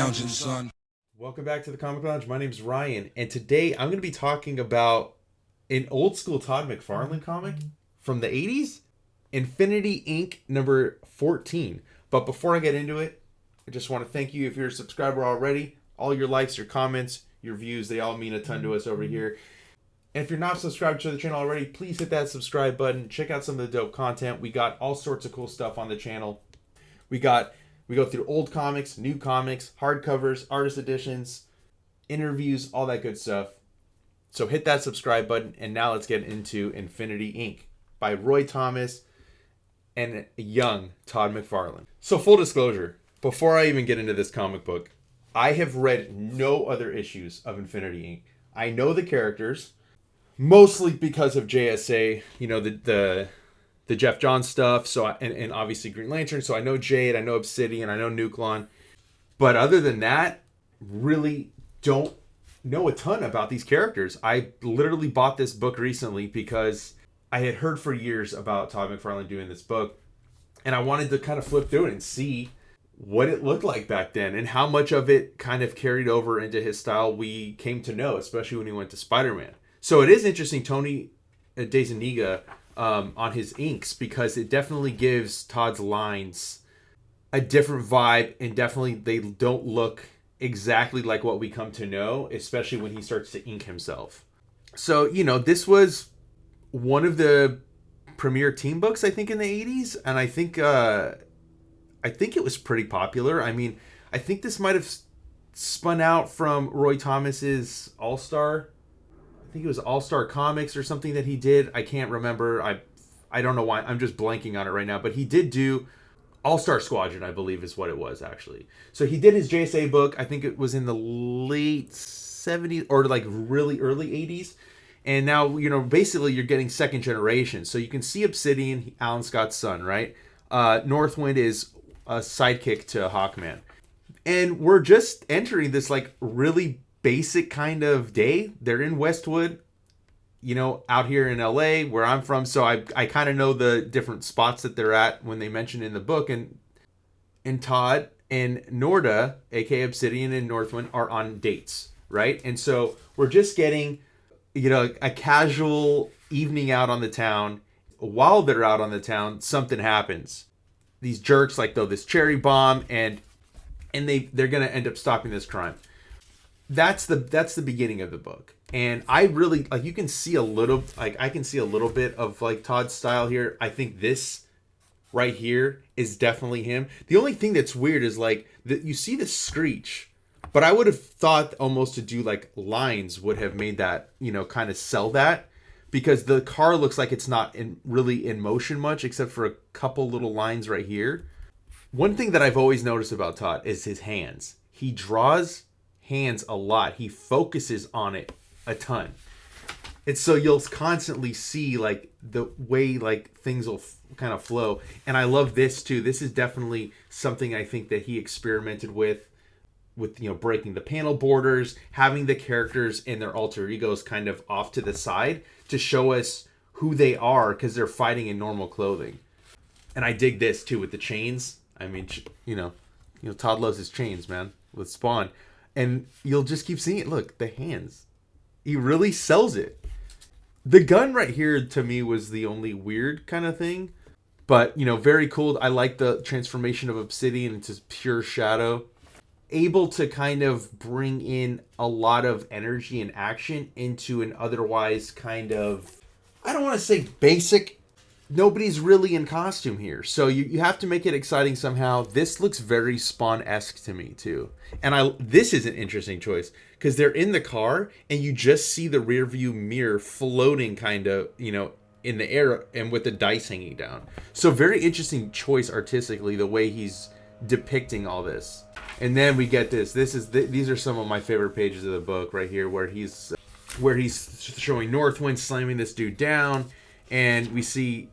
lounging, son. Welcome back to the Comic Lounge. My name's Ryan, and today I'm going to be talking about an old school Todd McFarlane comic from the 80s, Infinity Inc. number 14. But before I get into it, I just want to thank you if you're a subscriber already. All your likes, your comments, your views, they all mean a ton to us over here. And if you're not subscribed to the channel already, please hit that subscribe button. Check out some of the dope content. We got all sorts of cool stuff on the channel. We go through old comics, new comics, hardcovers, artist editions, interviews, all that good stuff. So hit that subscribe button, and now let's get into Infinity Inc. by Roy Thomas and young Todd McFarlane. So full disclosure, before I even get into this comic book, I have read no other issues of Infinity Inc. I know the characters, mostly because of JSA, the Jeff Johns stuff, and obviously Green Lantern. So I know Jade, I know Obsidian, I know Nuklon. But other than that, really don't know a ton about these characters. I literally bought this book recently because I had heard for years about Todd McFarlane doing this book. And I wanted to kind of flip through it and see what it looked like back then and how much of it kind of carried over into his style we came to know, especially when he went to Spider-Man. So it is interesting, Tony DeZuniga, on his inks, because it definitely gives Todd's lines a different vibe, and definitely they don't look exactly like what we come to know, especially when he starts to ink himself. So, this was one of the premier team books, I think, in the 80s, and I think it was pretty popular. I mean, I think this might have spun out from Roy Thomas's All-Star. I think it was All-Star Comics or something that he did. I can't remember. I don't know why. I'm just blanking on it right now. But he did do All-Star Squadron, I believe is what it was, actually. So he did his JSA book. I think it was in the late 70s or like really early 80s. And now, basically you're getting second generation. So you can see Obsidian, Alan Scott's son, right? Northwind is a sidekick to Hawkman. And we're just entering this like really basic kind of day. They're in Westwood, out here in LA where I'm from. So I kind of know the different spots that they're at when they mention in the book. And Todd and Norda, aka Obsidian and Northwind, are on dates, right? And so we're just getting, a casual evening out on the town. While they're out on the town, something happens. These jerks throw this cherry bomb, and they're gonna end up stopping this crime. That's the beginning of the book, and I really you can see a little I can see a little bit of Todd's style here. I think this right here is definitely him. The only thing that's weird is that you see the screech, but I would have thought almost to do lines would have made that kind of sell that, because the car looks like it's not really in motion much except for a couple little lines right here. One thing that I've always noticed about Todd is his hands. He draws hands a lot. He focuses on it a ton. And so you'll constantly see the way things will kind of flow. And I love this too. This is definitely something I think that he experimented with breaking the panel borders, having the characters and their alter egos kind of off to the side to show us who they are, because they're fighting in normal clothing. And I dig this too with the chains. I mean, Todd loves his chains, man, with Spawn. And you'll just keep seeing it. Look, the hands. He really sells it. The gun right here, to me, was the only weird kind of thing. But, very cool. I like the transformation of Obsidian into pure shadow. Able to kind of bring in a lot of energy and action into an otherwise kind of, I don't want to say basic. Nobody's really in costume here. So you have to make it exciting somehow. This looks very Spawn-esque to me too. And this is an interesting choice, because they're in the car and you just see the rear view mirror floating kind of, in the air and with the dice hanging down. So very interesting choice artistically, the way he's depicting all this. And then we get this. These are some of my favorite pages of the book right here, where he's showing Northwind slamming this dude down, and we see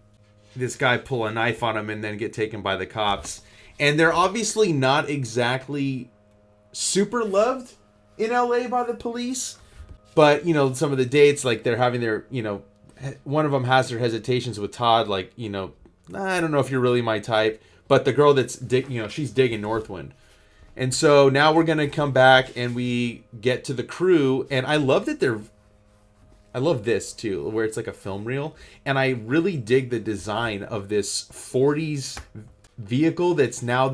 this guy pull a knife on him and then get taken by the cops. And they're obviously not exactly super loved in LA by the police, but some of the dates, they're having their, one of them has their hesitations with Todd, I don't know if you're really my type. But the girl that's she's digging Northwind. And so now we're going to come back and we get to the crew. And I love that I love this too, where it's like a film reel. And I really dig the design of this 40s vehicle that's now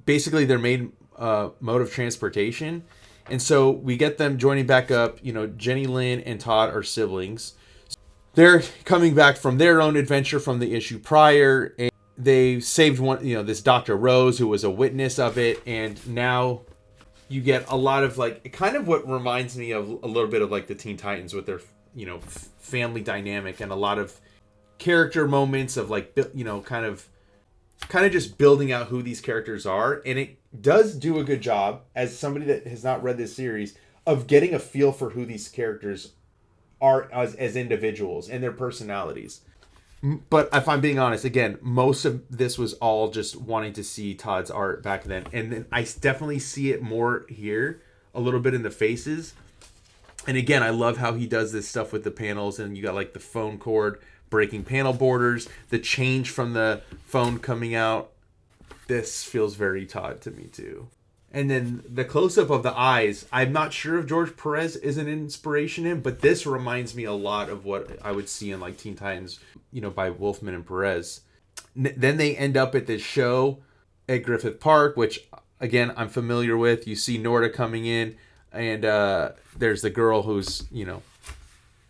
basically their main mode of transportation. And so we get them joining back up. You know, Jenny Lynn and Todd are siblings. They're coming back from their own adventure from the issue prior. And they saved this Dr. Rose, who was a witness of it. And now you get a lot of like, kind of what reminds me of a little bit of like the Teen Titans with their, family dynamic and a lot of character moments of like, kind of just building out who these characters are. And it does do a good job, as somebody that has not read this series, of getting a feel for who these characters are as individuals and their personalities. But if I'm being honest, again, most of this was all just wanting to see Todd's art back then. And then I definitely see it more here, a little bit in the faces. And again, I love how he does this stuff with the panels. And you got like the phone cord breaking panel borders, the change from the phone coming out. This feels very Todd to me too. And then the close-up of the eyes. I'm not sure if George Perez is an inspiration in, but this reminds me a lot of what I would see in like Teen Titans, by Wolfman and Perez. Then they end up at this show at Griffith Park, which, again, I'm familiar with. You see Norda coming in, and there's the girl who's,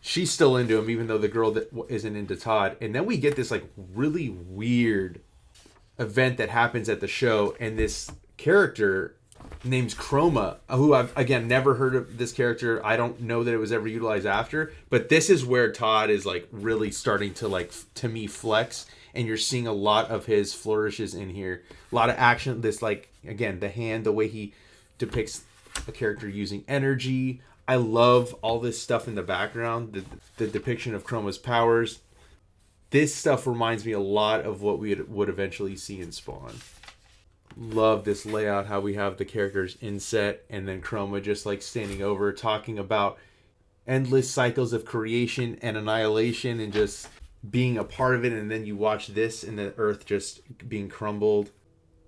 she's still into him, even though the girl that isn't into Todd. And then we get this like really weird event that happens at the show, and this character named Chroma, who I've, again, never heard of this character. I don't know that it was ever utilized after, but this is where Todd is like really starting to like, to me, flex, and you're seeing a lot of his flourishes in here. A lot of action. This, like, again, the hand, the way he depicts a character using energy. I love all this stuff in the background, the depiction of Chroma's powers. This stuff reminds me a lot of what we would eventually see in Spawn. Love this layout, how we have the characters inset and then Chroma just like standing over talking about endless cycles of creation and annihilation and just being a part of it. And then you watch this and the earth just being crumbled.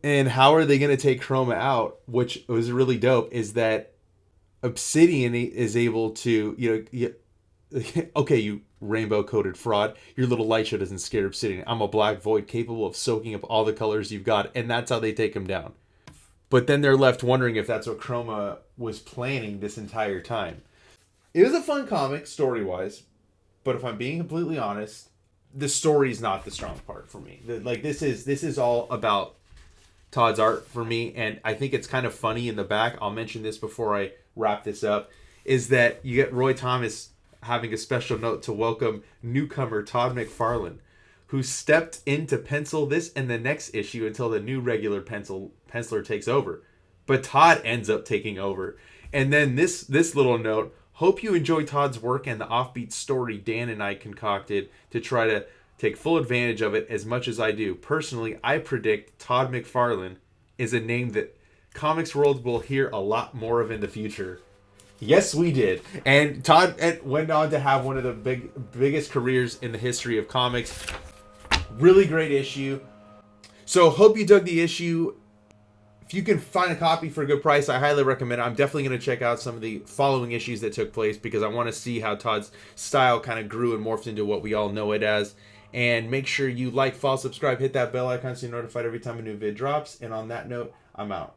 And how are they going to take Chroma out? Which was really dope, is that Obsidian is able to, okay, you rainbow-coated fraud, your little light show doesn't scare Obsidian. I'm a black void capable of soaking up all the colors you've got, and that's how they take him down. But then they're left wondering if that's what Chroma was planning this entire time. It was a fun comic, story-wise, but if I'm being completely honest, the story's not the strong part for me. This is all about Todd's art for me, and I think it's kind of funny in the back. I'll mention this before I wrap this up, is that you get Roy Thomas having a special note to welcome newcomer Todd McFarlane, who stepped in to pencil this and the next issue until the new regular penciler takes over. But Todd ends up taking over. And then this little note, hope you enjoy Todd's work and the offbeat story Dan and I concocted to try to take full advantage of it as much as I do. Personally, I predict Todd McFarlane is a name that Comics World will hear a lot more of in the future. Yes, we did. And Todd went on to have one of the biggest careers in the history of comics. Really great issue. So hope you dug the issue. If you can find a copy for a good price, I highly recommend it. I'm definitely going to check out some of the following issues that took place because I want to see how Todd's style kind of grew and morphed into what we all know it as. And make sure you like, follow, subscribe, hit that bell icon so you're notified every time a new vid drops. And on that note, I'm out.